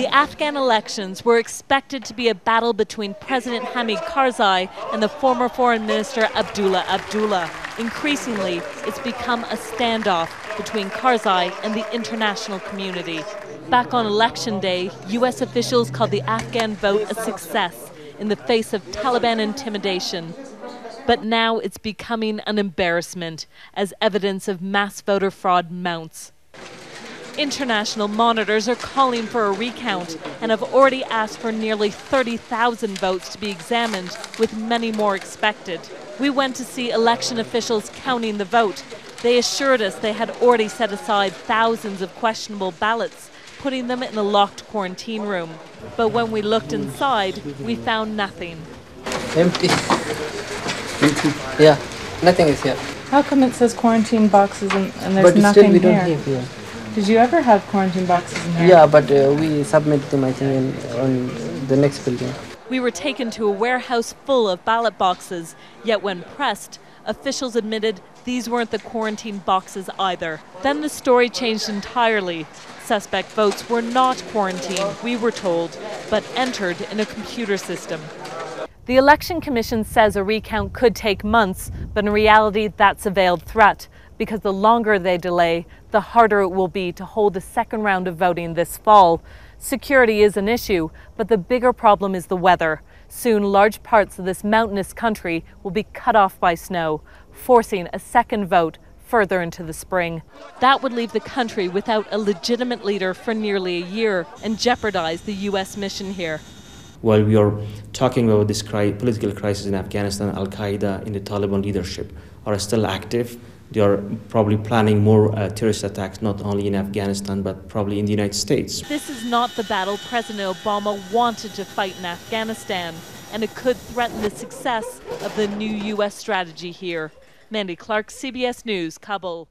The Afghan elections were expected to be a battle between President Hamid Karzai and the former Foreign Minister Abdullah. Increasingly, it's become a standoff between Karzai and the international community. Back on election day, U.S. officials called the Afghan vote a success in the face of Taliban intimidation. But now it's becoming an embarrassment as evidence of mass voter fraud mounts. International monitors are calling for a recount and have already asked for nearly 30,000 votes to be examined, with many more expected. We went to see election officials counting the vote. They assured us they had already set aside thousands of questionable ballots, putting them in a locked quarantine room. But when we looked inside, we found nothing. Empty. Yeah, nothing is here. How come it says quarantine boxes and there's but nothing still we don't here? have here. Did you ever have quarantine boxes in here? Yeah, but we submit them, I think, on the next building. We were taken to a warehouse full of ballot boxes, yet when pressed, officials admitted these weren't the quarantine boxes either. Then the story changed entirely. Suspect votes were not quarantined, we were told, but entered in a computer system. The Election Commission says a recount could take months, but in reality that's a veiled threat, because the longer they delay, the harder it will be to hold a second round of voting this fall. Security is an issue, but the bigger problem is the weather. Soon, large parts of this mountainous country will be cut off by snow, forcing a second vote further into the spring. That would leave the country without a legitimate leader for nearly a year and jeopardize the U.S. mission here. While we are talking about this political crisis in Afghanistan, Al-Qaeda and the Taliban leadership are still active. They are probably planning more terrorist attacks, not only in Afghanistan, but probably in the United States. This is not the battle President Obama wanted to fight in Afghanistan, and it could threaten the success of the new U.S. strategy here. Mandy Clark, CBS News, Kabul.